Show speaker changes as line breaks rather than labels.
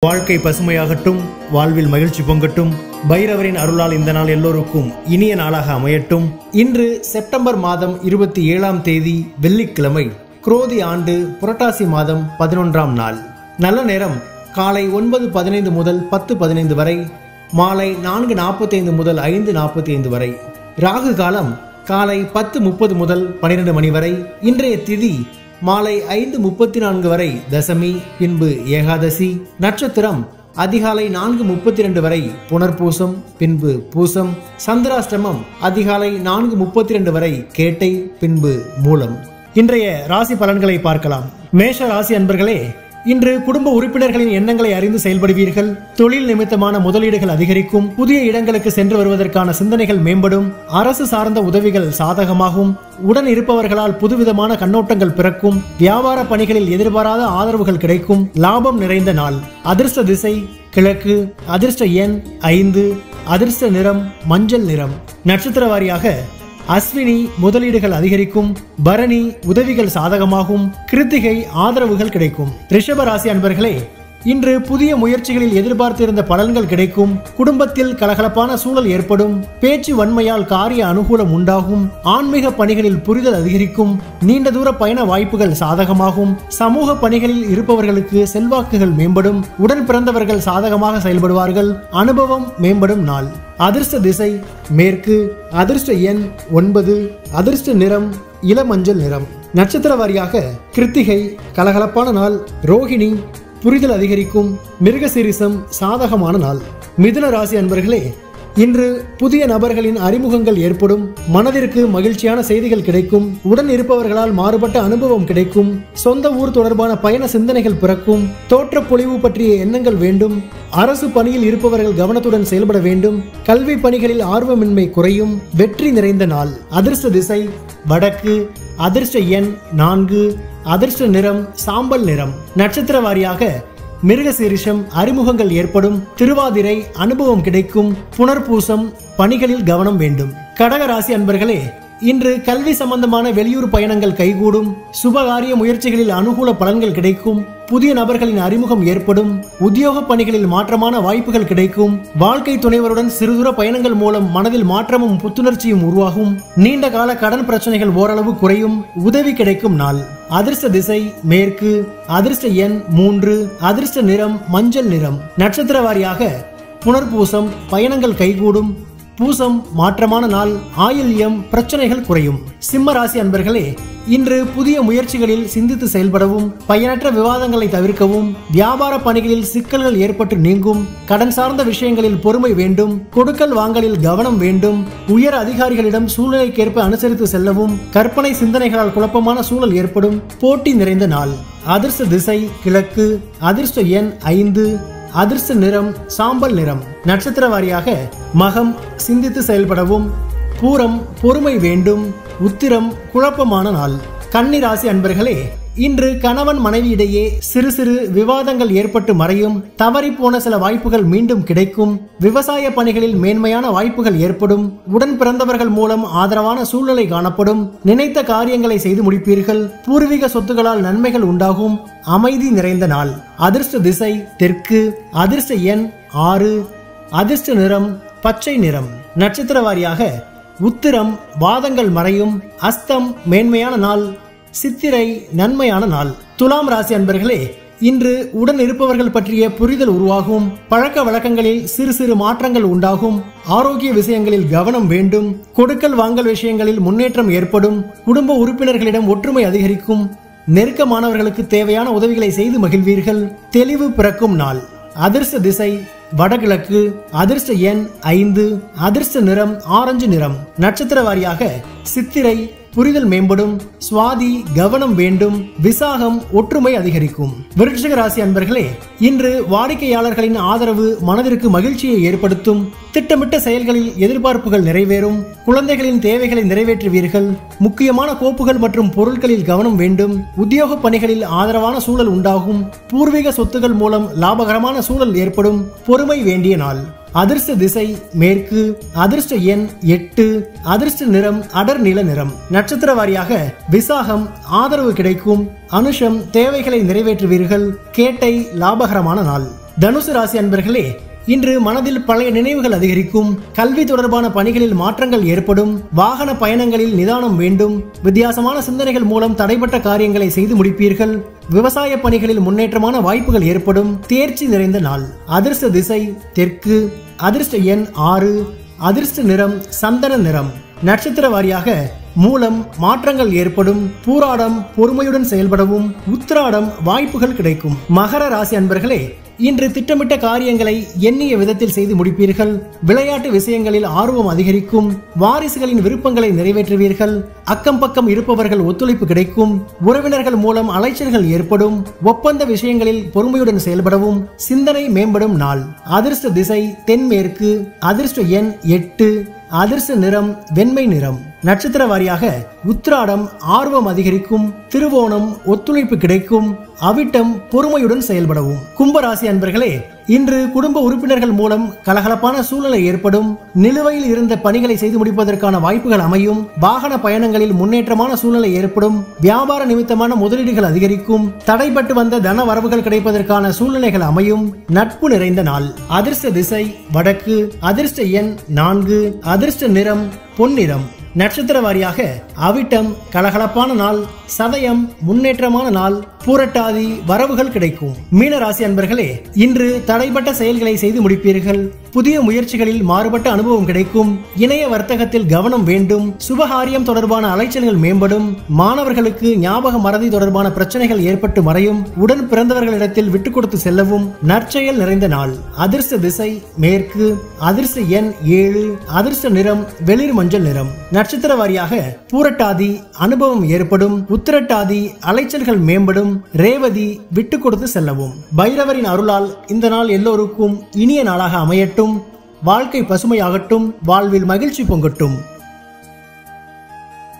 வாழ்க்கை பசுமையாகட்டும், வாழ்வில் மகிழ்ச்சி பொங்கட்டும். பைரவரின் அருளால் இந்த நாள் எல்லோருக்கும் இனிய நாளாக அமையட்டும். இன்று செப்டம்பர் மாதம் 27ஆம் தேதி வெள்ளிக்கிழமை, குரோதி ஆண்டு புரட்டாசி மாதம் 11ஆம் நாள். நல்ல நேரம் காலை 9:15 முதல் 10:15 வரை, மாலை 4:45 முதல் 5:45 வரை. ராகு காலம் காலை 10:30 முதல் 12 மணி வரை. இன்றைய திதி மாலை 5:34 வரை தசமி, பின்பு ஏகாதசி. நட்சத்திரம் அதிகாலை 4:32 வரை புனர்பூசம், பின்பு பூசம். சந்திராஷ்டமம் அதிகாலை 4:32 வரை கேட்டை, பின்பு மூலம். இன்றைய ராசி பலன்களை பார்க்கலாம். மேஷ ராசி அன்பர்களே, இன்று குடும்ப உறுப்பினர்களின் எண்ணங்களை அறிந்து செயல்படுவீர்கள். தொழில் நிமித்தமான முதலீடுகள் அதிகரிக்கும். புதிய இடங்களுக்கு சென்று வருவதற்கான சிந்தனைகள் மேம்படும். அரசு சார்ந்த உதவிகள் சாதகமாகும். உடன் இருப்பவர்களால் புதுவிதமான கண்ணோட்டங்கள் பிறக்கும். வியாபார பணிகளில் எதிர்பாராத ஆதரவுகள் கிடைக்கும். லாபம் நிறைந்த நாள். அதிர்ஷ்ட திசை கிழக்கு. அதிர்ஷ்ட எண் 5. அதிர்ஷ்ட நிறம் மஞ்சள் நிறம். நட்சத்திர வாரியாக அஸ்வினி முதலீடுகள் அதிகரிக்கும். பரணி உதவிகள் சாதகமாகும். கிருத்திகை ஆதரவுகள் கிடைக்கும். ரிஷப ராசி அன்பர்களே, இன்று புதிய முயற்சிகளில் எதிர்பார்த்திருந்த பலன்கள் கிடைக்கும். குடும்பத்தில் கலகலப்பான சூழல் ஏற்படும். பேச்சு வன்மையால் காரிய அனுகூலம் உண்டாகும். ஆன்மீக பணிகளில் புரிதல் அதிகரிக்கும். நீண்ட தூர பயண வாய்ப்புகள் சாதகமாகும். சமூக பணிகளில் இருப்பவர்களுக்கு செல்வாக்குகள் மேம்படும். உடன் பிறந்தவர்கள் சாதகமாக செயல்படுவார்கள். அனுபவம் மேம்படும் நாள். அதிர்ஷ்ட திசை மேற்கு. அதிர்ஷ்ட எண் 9. அதிர்ஷ்ட நிறம் இளமஞ்சள் நிறம். நட்சத்திர வாரியாக கிருத்திகை கலகலப்பான நாள். ரோகிணி புரிதல் அதிகரிக்கும். மிருகசீரிசம் சாதகமான நாள். மிதுன ராசி அன்பர்களே, இன்று புதிய நபர்களின் அறிமுகங்கள் ஏற்படும். மனதிற்கு மகிழ்ச்சியான செய்திகள் கிடைக்கும். உடன் இருப்பவர்களால் மாறுபட்ட அனுபவம் கிடைக்கும். சொந்த ஊர் தொடர்பான பயண சிந்தனைகள் பிறக்கும். தோற்ற பொலிவு பற்றிய எண்ணங்கள் வேண்டும். அரசு பணியில் இருப்பவர்கள் கவனத்துடன் செயல்பட வேண்டும். கல்வி பணிகளில் ஆர்வமின்மை குறையும். வெற்றி நிறைந்த நாள். அதிர்ஷ்ட திசை வடக்கு. அதிர்ஷ்ட எண் 4. அதிர்ஷ்ட நிறம் சாம்பல் நிறம். நட்சத்திர வாரியாக மிருகசீரிஷம் அறிமுகங்கள் ஏற்படும். திருவாதிரை அனுபவம் கிடைக்கும். புனர்பூசம் பணிகளில் கவனம் வேண்டும். கடக ராசி அன்பர்களே, இன்று கல்வி சம்பந்தமான வெளியூர் பயணங்கள் கைகூடும். சுபகாரிய முயற்சிகளில் அனுகூல பலன்கள் கிடைக்கும். புதிய நபர்களின் அறிமுகம் ஏற்படும். உத்தியோக பணிகளில் மாற்றமான வாய்ப்புகள் கிடைக்கும். வாழ்க்கை துணைவருடன் சிறுதூர பயணங்கள் மூலம் மனதில் மாற்றமும் புத்துணர்ச்சியும் உருவாகும். நீண்ட கால கடன் பிரச்சனைகள் ஓரளவு குறையும். உதவி கிடைக்கும் நாள். அதிர்ஷ்ட திசை மேற்கு. அதிர்ஷ்ட எண் 3. அதிர்ஷ்ட நிறம் மஞ்சள் நிறம். நட்சத்திர வாரியாக புனர்பூசம் பயணங்கள் கைகூடும். பூசம் மாற்றமான நாள். ஆயில்யம் பிரச்சனைகள் குறையும். சிம்ம ராசி அன்பர்களே, இன்று புதிய முயற்சிகளில் சிந்தித்து செயல்படவும். பயனற்ற விவாதங்களை தவிர்க்கவும். வியாபார பணிகளில் சிக்கல்கள் ஏற்பட்டு நீங்கும். கடன் சார்ந்த விஷயங்களில் பொறுமை வேண்டும். கொடுக்கல் வாங்கலில் கவனம் வேண்டும். உயர் அதிகாரிகளிடம் சூழ்நிலைக்கேற்ப அனுசரித்து செல்லவும். கற்பனை சிந்தனைகளால் குழப்பமான சூழல் ஏற்படும். போட்டி நிறைந்த நாள். அதிர்ஷ்ட திசை கிழக்கு. அதிர்ஷ்ட எண் 5. அதிர்ஷ்ட நிறம் சாம்பல் நிறம். நட்சத்திர வாரியாக மகம் சிந்தித்து செயல்படவும். பூரம் பொறுமை வேண்டும். உத்திரம் குழப்பமான நாள். கன்னி ராசி அன்பர்களே, இன்று கணவன் மனைவியிடையே சிறு சிறு விவாதங்கள் ஏற்பட்டு மறையும். தவறி போன சில வாய்ப்புகள் மீண்டும் கிடைக்கும். விவசாய பணிகளில் மேன்மையான வாய்ப்புகள் ஏற்படும். உடன் பிறந்தவர்கள் மூலம் ஆதரவான சூழ்நிலை காணப்படும். நினைத்த காரியங்களை செய்து முடிப்பீர்கள். பூர்வீக சொத்துக்களால் நன்மைகள் உண்டாகும். அமைதி நிறைந்த நாள். அதிர்ஷ்ட திசை தெற்கு. அதிர்ஷ்ட எண் 6. அதிர்ஷ்ட நிறம் பச்சை நிறம். நட்சத்திர வாரியாக உத்திரம் வாதங்கள் மறையும். அஸ்தம் மேன்மையான நாள். சித்திரை நன்மையான நாள். துலாம் ராசி அன்பர்களே, இன்று உடன் இருப்பவர்கள் பற்றிய புரிதல் உருவாகும். பழக்க வழக்கங்களில் சிறு சிறு மாற்றங்கள் உண்டாகும். ஆரோக்கிய விஷயங்களில் கவனம் வேண்டும். கொடுக்கல் வாங்கல் விஷயங்களில் முன்னேற்றம் ஏற்படும். குடும்ப உறுப்பினர்களிடம் ஒற்றுமை அதிகரிக்கும். நெருக்கமானவர்களுக்கு தேவையான உதவிகளை செய்து மகிழ்வீர்கள். தெளிவு பிறக்கும் நாள். அதிர்ஷ்ட திசை வடகிழக்கு. அதிர்ஷ்ட எண் 5. அதிர்ஷ்ட நிறம் ஆரஞ்சு நிறம். நட்சத்திர வாரியாக சித்திரை புரிதல் மேம்படும். சுவாதி கவனம் வேண்டும். விசாகம் ஒற்றுமை அதிகரிக்கும். விருச்சிக ராசி அன்பர்களே, இன்று வாடிக்கையாளர்களின் ஆதரவு மனதிற்கு மகிழ்ச்சியை ஏற்படுத்தும். திட்டமிட்ட செயல்களில் எதிர்பார்ப்புகள் நிறைவேறும். குழந்தைகளின் தேவைகளை நிறைவேற்றுவீர்கள். முக்கியமான கோப்புகள் மற்றும் பொருட்களில் கவனம் வேண்டும். உத்தியோக பணிகளில் ஆதரவான சூழல் உண்டாகும். பூர்வீக சொத்துகள் மூலம் லாபகரமான சூழல் ஏற்படும். பொறுமை வேண்டிய நாள். அதிர்ஷ்ட திசை மேற்கு. அதிர்ஷ்ட எண் 8. அதிர்ஷ்ட நிறம் அடர் நீல நிறம். நட்சத்திர வாரியாக விசாகம் ஆதரவு கிடைக்கும். அனுஷம் தேவைகளை நிறைவேற்றுவீர்கள். கேட்டை லாபகரமான நாள். தனுசு ராசி அன்பர்களே, இன்று மனதில் பழைய நினைவுகள் அதிகரிக்கும். கல்வி தொடர்பான பணிகளில் மாற்றங்கள் ஏற்படும். வாகன பயணங்களில் நிதானம் வேண்டும். வித்தியாசமான சிந்தனைகள் மூலம் தடைப்பட்ட காரியங்களை செய்து முடிப்பீர்கள். விவசாய பணிகளில் முன்னேற்றமான வாய்ப்புகள் ஏற்படும். தேர்ச்சி நிறைந்த நாள். அதிர்ஷ்ட திசை தெற்கு. அதிர்ஷ்ட எண் 6. அதிர்ஷ்ட நிறம் சந்தன நிறம். நட்சத்திர வாரியாக மூலம் மாற்றங்கள் ஏற்படும். பூராடம் பொறுமையுடன் செயல்படவும். உத்திராடம் வாய்ப்புகள் கிடைக்கும். மகர ராசி அன்பர்களே, இன்று திட்டமிட்ட காரியங்களை எண்ணிய விதத்தில் செய்து முடிப்பீர்கள். விளையாட்டு விஷயங்களில் ஆர்வம் அதிகரிக்கும். வாரிசுகளின் விருப்பங்களை நிறைவேற்றுவீர்கள். அக்கம் பக்கம் இருப்பவர்கள் ஒத்துழைப்பு கிடைக்கும். உறவினர்கள் மூலம் அலைச்சல்கள் ஏற்படும். ஒப்பந்த விஷயங்களில் பொறுமையுடன் செயல்படவும். சிந்தனை மேம்படும் நாள். அதிர்ஷ்ட திசை தென்மேற்கு. அதிர்ஷ்ட எண் 8. அதிர்ஷ்ட நிறம் வெண்மை நிறம். நட்சத்திர வாரியாக உத்திராடம் ஆர்வம் அதிகரிக்கும். திருவோணம் ஒத்துழைப்பு கிடைக்கும். அவிட்டம் பொறுமையுடன் செயல்படவும். கும்பராசி அன்பர்களே, இன்று குடும்ப உறுப்பினர்கள் மூலம் கலகலப்பான சூழ்நிலை ஏற்படும். நிலுவையில் இருந்த பணிகளை செய்து முடிப்பதற்கான வாய்ப்புகள் அமையும். வாகன பயணங்களில் முன்னேற்றமான சூழ்நிலை ஏற்படும். வியாபார நிமித்தமான முதலீடுகள் அதிகரிக்கும். தடைபட்டு வந்த தன வரவுகள் கிடைப்பதற்கான சூழ்நிலைகள் அமையும். நட்பு நிறைந்த நாள். அதிர்ஷ்ட திசை வடக்கு. அதிர்ஷ்ட எண் 4. அதிர்ஷ்ட நிறம் பொன்னிறம். நட்சத்திர வாரியாக அவிட்டம் கலகலப்பான நாள். சதயம் முன்னேற்றமான நாள். பூரட்டாதி வரவுகள் கிடைக்கும். மீனராசி அன்பர்களே, இன்று தடைப்பட்ட செயல்களை செய்து முடிப்பீர்கள். புதிய முயற்சிகளில் மாறுபட்ட அனுபவம் கிடைக்கும். இணைய வர்த்தகத்தில் கவனம் வேண்டும். சுபகாரியம் தொடர்பான அலைச்சல்கள் மேம்படும். மாணவர்களுக்கு ஞாபக மறதி தொடர்பான பிரச்சனைகள் ஏற்பட்டு மறையும். உடன் பிறந்தவர்களிடத்தில் விட்டுக் கொடுத்து செல்லவும். நற்செயல் நிறைந்த நாள். அதிர்ஷ்ட திசை மேற்கு. அதிர்ஷ்ட எண் 7. அதிர்ஷ்ட நிறம் வெளிர் மஞ்சள் நிறம். நட்சத்திர வாரியாக பூரட்டாதி அனுபவம் ஏற்படும். உத்திரட்டாதி அலைச்சல்கள் மேம்படும். ரேவதி விட்டு கொடுத்து செல்லவும். பைரவரின் அருளால் இந்த நாள் எல்லோருக்கும் இனிய நாளாக அமையட்டும். வாழ்க்கை பசுமையாகட்டும். வாழ்வில் மகிழ்ச்சி பொங்கட்டும்.